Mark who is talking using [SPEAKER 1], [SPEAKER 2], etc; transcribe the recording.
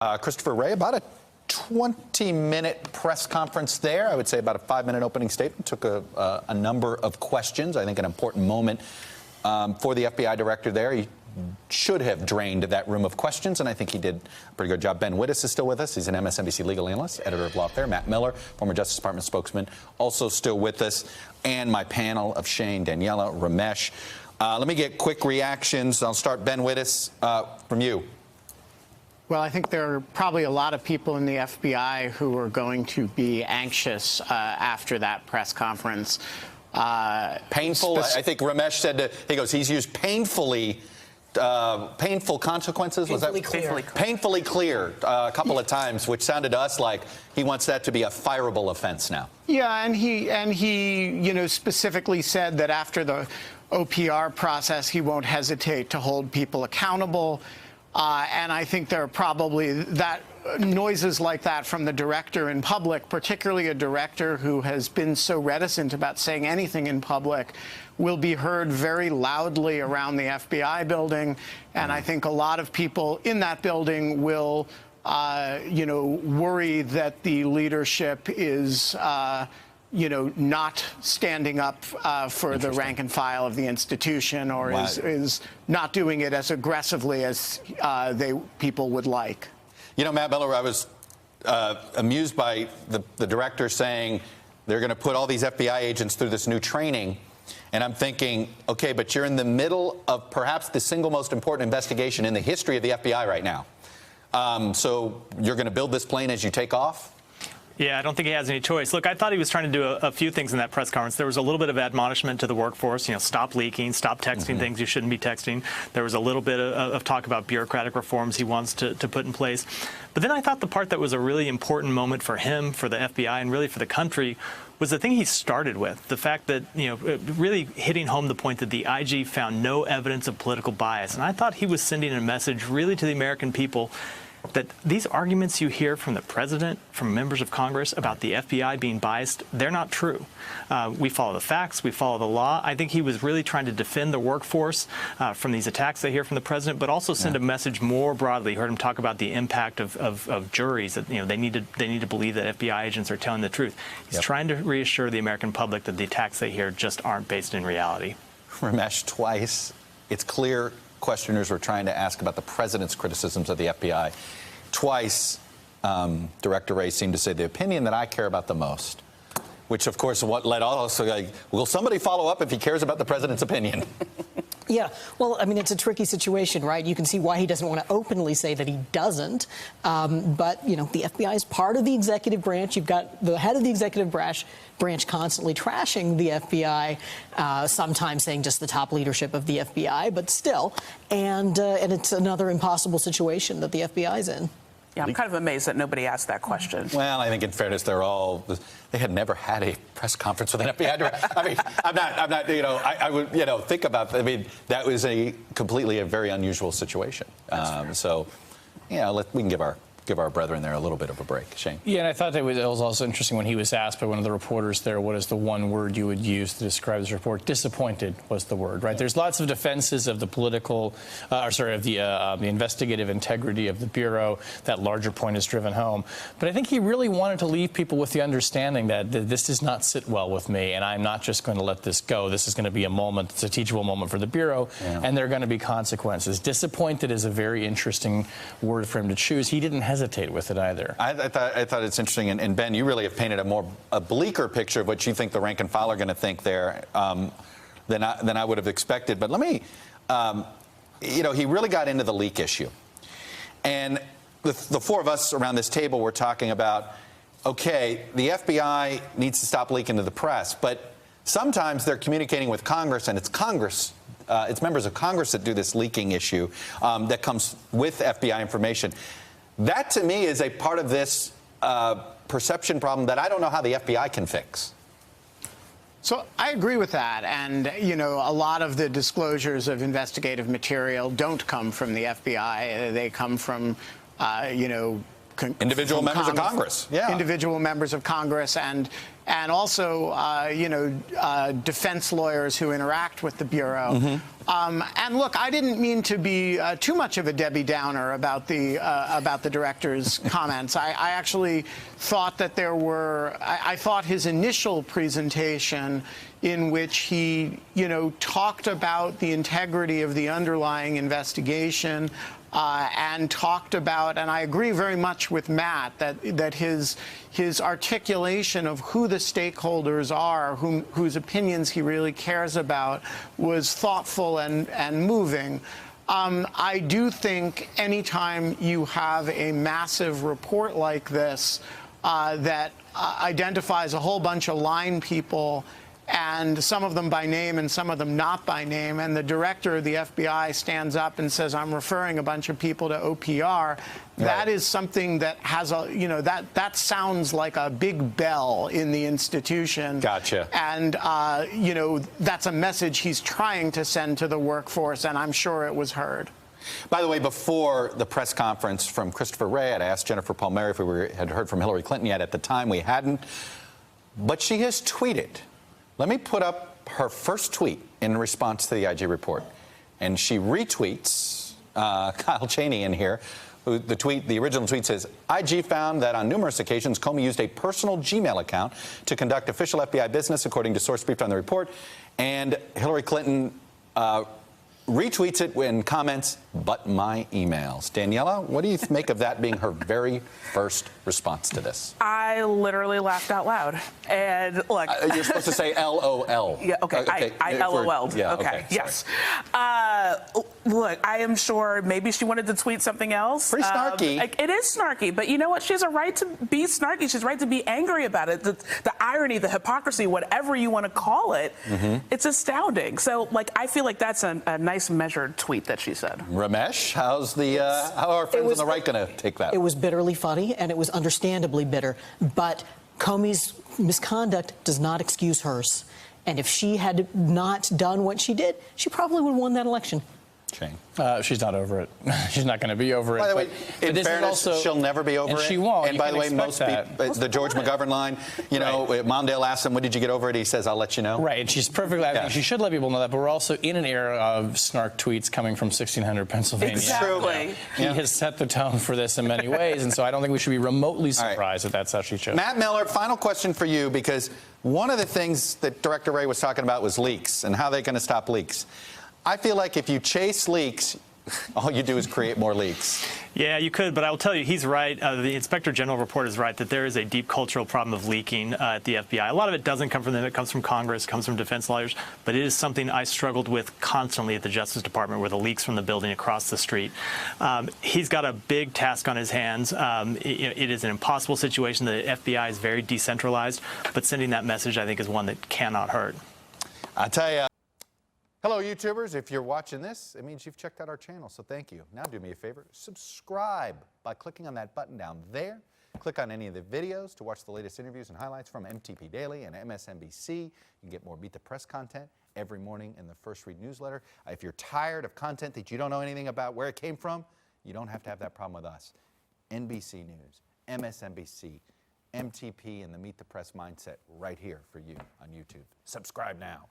[SPEAKER 1] Christopher Wray, about a 20-minute press conference there. I would say about a 5-minute opening statement. Took a number of questions. I think an important moment for the FBI director there. He should have drained that room of questions, and I think he did a pretty good job. Ben Wittes is still with us. He's an MSNBC legal analyst, editor of Lawfare. Matt Miller, former Justice Department spokesman, also still with us. And my panel of Shane, Danielle, Ramesh. Let me get quick reactions. I'll start, Ben Wittes, from you.
[SPEAKER 2] Well, I think there are probably a lot of people in the FBI who are going to be anxious after that press conference.
[SPEAKER 1] Painful. I think Ramesh said he's used painful consequences. Painfully clear a couple of times, which sounded to us like he wants that to be a fireable offense now.
[SPEAKER 2] Yeah, and he specifically said that after the OPR process, he won't hesitate to hold people accountable. And I think there are probably noises like that from the director in public, particularly a director who has been so reticent about saying anything in public, will be heard very loudly around the FBI building. And I think a lot of people in that building will, worry that the leadership is not standing up for the rank and file of the institution, or is not doing it as aggressively as people would like.
[SPEAKER 1] Matt Miller, I was amused by the director saying they're going to put all these FBI agents through this new training. And I'm thinking, okay, but you're in the middle of perhaps the single most important investigation in the history of the FBI right now. So you're going to build this plane as you take off?
[SPEAKER 3] Yeah, I don't think he has any choice. Look, I thought he was trying to do a few things in that press conference. There was a little bit of admonishment to the workforce, stop leaking, stop texting things you shouldn't be texting. There was a little bit of talk about bureaucratic reforms he wants to put in place. But then I thought the part that was a really important moment for him, for the FBI, and really for the country was the thing he started with, the fact that, really hitting home the point that the IG found no evidence of political bias. And I thought he was sending a message really to the American people that these arguments you hear from the president, from members of Congress about the FBI being biased, they're not true. We follow the facts. We follow the law. I think he was really trying to defend the workforce from these attacks they hear from the president, but also send a message more broadly. You heard him talk about the impact of juries, that they need to believe that FBI agents are telling the truth. He's trying to reassure the American public that the attacks they hear just aren't based in reality.
[SPEAKER 1] Ramesh, twice, it's clear questioners were trying to ask about the president's criticisms of the FBI. Twice, Director Wray seemed to say the opinion that I care about the most, which, of course, what led also, will somebody follow up if he cares about the president's opinion?
[SPEAKER 4] Yeah, well, I mean, it's a tricky situation, right? You can see why he doesn't want to openly say that he doesn't. But, the FBI is part of the executive branch. You've got the head of the executive branch constantly trashing the FBI, sometimes saying just the top leadership of the FBI, but still. And it's another impossible situation that the FBI is in.
[SPEAKER 5] Yeah, I'm kind of amazed that nobody asked that question.
[SPEAKER 1] Well, I think in fairness, they had never had a press conference with an FBI director. I mean, I'm not, I would, think about, that was a very unusual situation. So, we can give our brethren there a little bit of a break. Shane?
[SPEAKER 6] Yeah, and I thought it was also interesting when he was asked by one of the reporters there, what is the one word you would use to describe this report? Disappointed was the word, right? There's lots of defenses of the the investigative integrity of the Bureau. That larger point is driven home. But I think he really wanted to leave people with the understanding that this does not sit well with me, and I'm not just going to let this go. This is going to be it's a teachable moment for the Bureau, and there are going to be consequences. Disappointed is a very interesting word for him to choose. He didn't hesitate with it either.
[SPEAKER 1] I thought it's interesting, and Ben, you really have painted a bleaker picture of what you think the rank and file are going to think there than I would have expected. But let me, he really got into the leak issue, and the four of us around this table were talking about, okay, the FBI needs to stop leaking to the press, but sometimes they're communicating with Congress, and it's Congress. It's members of Congress that do this leaking issue that comes with FBI information. That, to me, is a part of this perception problem that I don't know how the FBI can fix.
[SPEAKER 2] So I agree with that. And, a lot of the disclosures of investigative material don't come from the FBI. They come from,
[SPEAKER 1] individual members of Congress. Yeah.
[SPEAKER 2] Individual members of Congress and also, defense lawyers who interact with the Bureau. And look, I didn't mean to be too much of a Debbie Downer about the director's comments. I actually thought that I thought his initial presentation, in which he, talked about the integrity of the underlying investigation, and talked about, and I agree very much with Matt, that his articulation of who the stakeholders are, whose opinions he really cares about, was thoughtful and moving. I do think anytime you have a massive report like this that identifies a whole bunch of line people, and some of them by name and some of them not by name, and the director of the FBI stands up and says, I'm referring a bunch of people to OPR, that is something that has that sounds like a big bell in the institution.
[SPEAKER 1] Gotcha.
[SPEAKER 2] And, that's a message he's trying to send to the workforce, and I'm sure it was heard.
[SPEAKER 1] By the way, before the press conference from Christopher Wray, I'd asked Jennifer Palmieri if we had heard from Hillary Clinton yet. At the time, we hadn't. But she has tweeted. Let me put up her first tweet in response to the IG report. And she retweets Kyle Cheney in here. The original tweet says, IG found that on numerous occasions, Comey used a personal Gmail account to conduct official FBI business, according to source briefed on the report. And Hillary Clinton retweets it and comments, but my emails. Daniela, what do you make of that being her very first response to this?
[SPEAKER 5] I literally laughed out loud. And look.
[SPEAKER 1] You're supposed to say LOL.
[SPEAKER 5] Yeah, okay. I LOL'd.
[SPEAKER 1] Yeah,
[SPEAKER 5] okay, yes. Look, I am sure maybe she wanted to tweet something else.
[SPEAKER 1] Pretty snarky.
[SPEAKER 5] It is snarky, but you know what? She has a right to be snarky. She has a right to be angry about it. The irony, the hypocrisy, whatever you want to call it, it's astounding. So, I feel like that's a nice measured tweet that she said.
[SPEAKER 1] Ramesh, how are our friends on the right going to take that?
[SPEAKER 4] It was bitterly funny, and it was understandably bitter. But Comey's misconduct does not excuse hers. And if she had not done what she did, she probably would have won that election.
[SPEAKER 1] Shane.
[SPEAKER 6] She's not over it. She's not going to be over it.
[SPEAKER 1] By the way, in fairness, she'll never be over it.
[SPEAKER 6] And she won't.
[SPEAKER 1] And by the way, most people, the George McGovern line, Mondale asks him, when did you get over it? He says, I'll let you know.
[SPEAKER 6] Right, and she's perfectly, I think she should let people know that, but we're also in an era of snark tweets coming from 1600 Pennsylvania.
[SPEAKER 5] Exactly.
[SPEAKER 6] He has set the tone for this in many ways, and so I don't think we should be remotely surprised that that's how she chose.
[SPEAKER 1] Matt Miller, final question for you, because one of the things that Director Wray was talking about was leaks and how they're going to stop leaks. I feel like if you chase leaks, all you do is create more leaks.
[SPEAKER 3] Yeah, you could, but I will tell you, he's right. The Inspector General report is right that there is a deep cultural problem of leaking at the FBI. A lot of it doesn't come from them. It comes from Congress, comes from defense lawyers, but it is something I struggled with constantly at the Justice Department, where the leaks from the building across the street. He's got a big task on his hands. It is an impossible situation. The FBI is very decentralized, but sending that message, I think, is one that cannot hurt.
[SPEAKER 1] I tell you. Hello, YouTubers. If you're watching this, it means you've checked out our channel, so thank you. Now do me a favor, subscribe by clicking on that button down there. Click on any of the videos to watch the latest interviews and highlights from MTP Daily and MSNBC. You can get more Meet the Press content every morning in the First Read newsletter. If you're tired of content that you don't know anything about where it came from, you don't have to have that problem with us. NBC News, MSNBC, MTP, and the Meet the Press mindset right here for you on YouTube. Subscribe now.